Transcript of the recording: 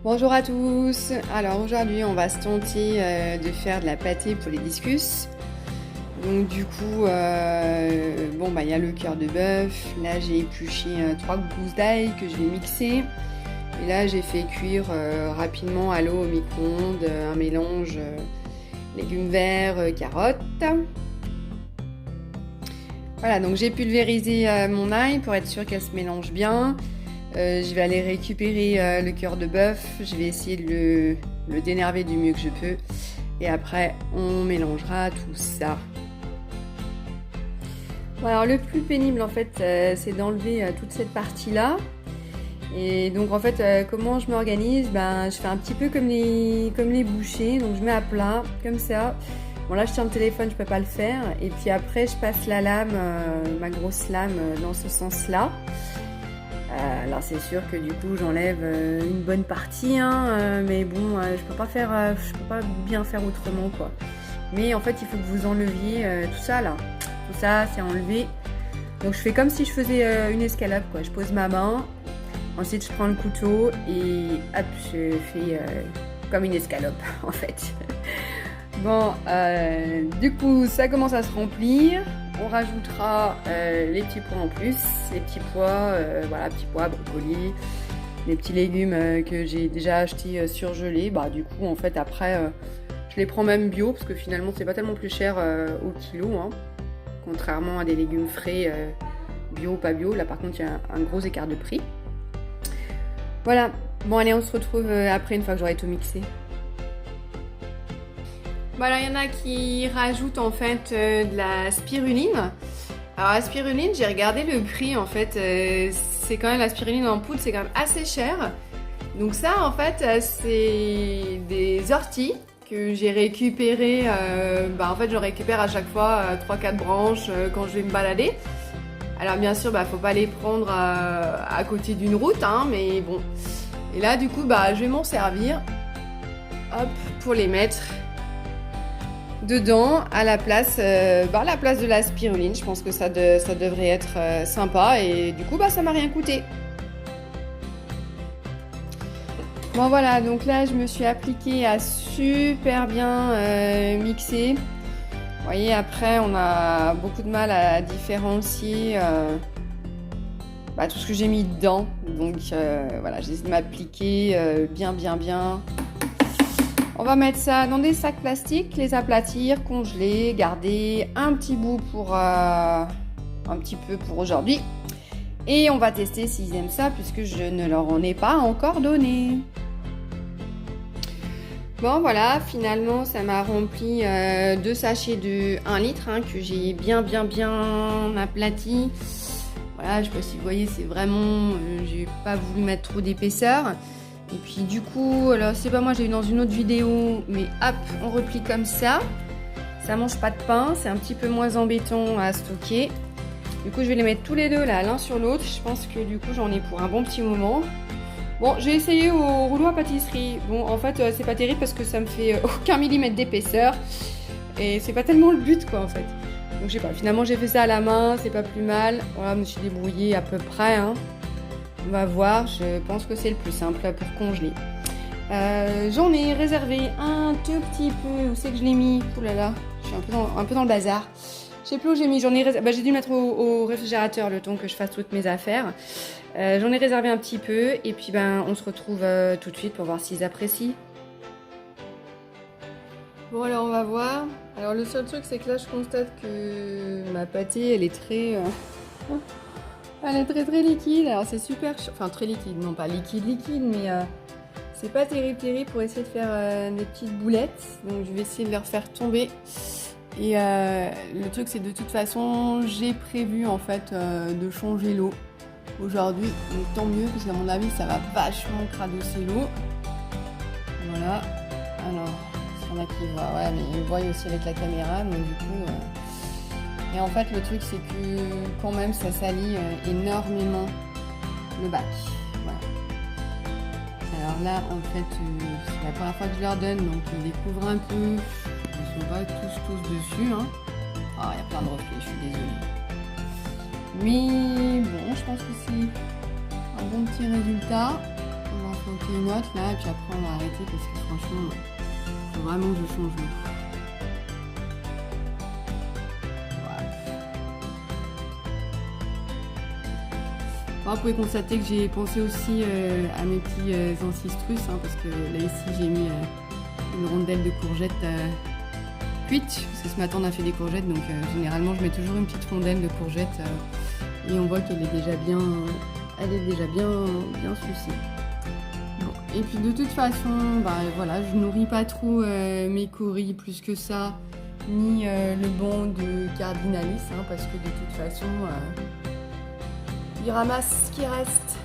Bonjour à tous. Alors aujourd'hui on va se tenter de faire de la pâtée pour les discus. Donc du coup il y a le cœur de bœuf. Là j'ai épluché 3 gousses d'ail que je vais mixer. Et là j'ai fait cuire rapidement à l'eau au micro-ondes un mélange légumes verts, carottes. Voilà, donc j'ai pulvérisé mon ail pour être sûr qu'elle se mélange bien. Je vais aller récupérer le cœur de bœuf. Je vais essayer de le dénerver du mieux que je peux. Et après, on mélangera tout ça. Bon, alors le plus pénible en fait, c'est d'enlever toute cette partie-là. Et donc en fait, comment je m'organise? Je fais un petit peu comme les bouchers. Donc je mets à plat, comme ça. Bon là je tiens le téléphone, je peux pas le faire. Et puis après je passe la lame, ma grosse lame dans ce sens-là. Alors c'est sûr que du coup j'enlève une bonne partie, mais bon je peux pas bien faire autrement quoi. Mais en fait il faut que vous enleviez tout ça là. Tout ça c'est enlevé. Donc je fais comme si je faisais une escalope quoi. Je pose ma main, ensuite je prends le couteau et hop je fais comme une escalope en fait. Bon, du coup, ça commence à se remplir. On rajoutera les petits pois en plus. Les petits pois, petits pois, brocolis, les petits légumes que j'ai déjà achetés surgelés. Du coup, en fait, après, je les prends même bio parce que finalement, c'est pas tellement plus cher au kilo. Contrairement à des légumes frais, bio ou pas bio. Là, par contre, il y a un gros écart de prix. Voilà. Bon, allez, on se retrouve après une fois que j'aurai tout mixé. Voilà, il y en a qui rajoutent en fait de la spiruline. Alors la spiruline, j'ai regardé le prix en fait, c'est quand même la spiruline en poudre, c'est quand même assez cher. Donc ça en fait, c'est des orties que j'ai récupérées. En fait, je récupère à chaque fois 3-4 branches quand je vais me balader. Alors bien sûr, faut pas les prendre à côté d'une route, mais bon. Et là du coup, je vais m'en servir, hop, pour les mettre dedans à la place de la spiruline. Je pense que ça devrait être sympa et du coup ça m'a rien coûté. Bon voilà, donc là je me suis appliquée à super bien mixer. Vous voyez, après on a beaucoup de mal à différencier tout ce que j'ai mis dedans. Donc voilà, j'essaie de m'appliquer bien. On va mettre ça dans des sacs plastiques, les aplatir, congeler, garder un petit bout pour un petit peu pour aujourd'hui. Et on va tester s'ils aiment ça puisque je ne leur en ai pas encore donné. Bon voilà, finalement ça m'a rempli 2 sachets de 1 litre que j'ai bien aplati. Voilà, je sais pas si vous voyez, c'est vraiment, j'ai pas voulu mettre trop d'épaisseur. Et puis du coup, alors c'est pas moi, j'ai eu dans une autre vidéo, mais hop, on replie comme ça. Ça mange pas de pain, c'est un petit peu moins embêtant à stocker. Du coup, je vais les mettre tous les deux là, l'un sur l'autre. Je pense que du coup, j'en ai pour un bon petit moment. Bon, j'ai essayé au rouleau à pâtisserie. Bon, en fait, c'est pas terrible parce que ça me fait aucun millimètre d'épaisseur. Et c'est pas tellement le but quoi en fait. Donc je sais pas, finalement j'ai fait ça à la main, c'est pas plus mal. Voilà, je me suis débrouillée à peu près. On va voir, je pense que c'est le plus simple pour congeler. J'en ai réservé un tout petit peu. Où c'est que je l'ai mis? Ouh là là, je suis un peu dans le bazar. Je sais plus où j'ai mis. J'ai dû le mettre au réfrigérateur le temps que je fasse toutes mes affaires. J'en ai réservé un petit peu. Et puis on se retrouve tout de suite pour voir s'ils apprécient. Bon alors on va voir. Alors le seul truc c'est que là je constate que ma pâtée elle est très... Elle est très liquide, alors c'est super, enfin très liquide, non pas liquide, mais c'est pas terrible pour essayer de faire des petites boulettes. Donc je vais essayer de leur faire tomber. Et le truc c'est de toute façon, j'ai prévu en fait de changer l'eau aujourd'hui. Donc tant mieux, parce qu'à mon avis ça va vachement cradosser l'eau. Voilà, alors, il y en a qui voient, ouais mais ils voient aussi avec la caméra, donc du coup... Et en fait, le truc, c'est que quand même, ça salit énormément le bac. Voilà. Alors là, en fait, c'est la première fois que je leur donne, donc ils découvrent un peu. Ils sont pas tous dessus. Ah, il y a plein de reflets, je suis désolée. Mais bon, je pense que c'est un bon petit résultat. On va en faire un pris une autre là, et puis après on va arrêter parce que franchement, il faut vraiment que je change l'eau. Vous pouvez constater que j'ai pensé aussi à mes petits ancistrus, hein, parce que là ici j'ai mis une rondelle de courgettes cuites, parce que ce matin on a fait des courgettes, donc généralement je mets toujours une petite rondelle de courgettes et on voit qu'elle est déjà bien, bien sucée. Bon. Et puis de toute façon, bah, voilà, je nourris pas trop mes coris plus que ça, ni le banc de Cardinalis, hein, parce que de toute façon, il ramasse ce qui reste.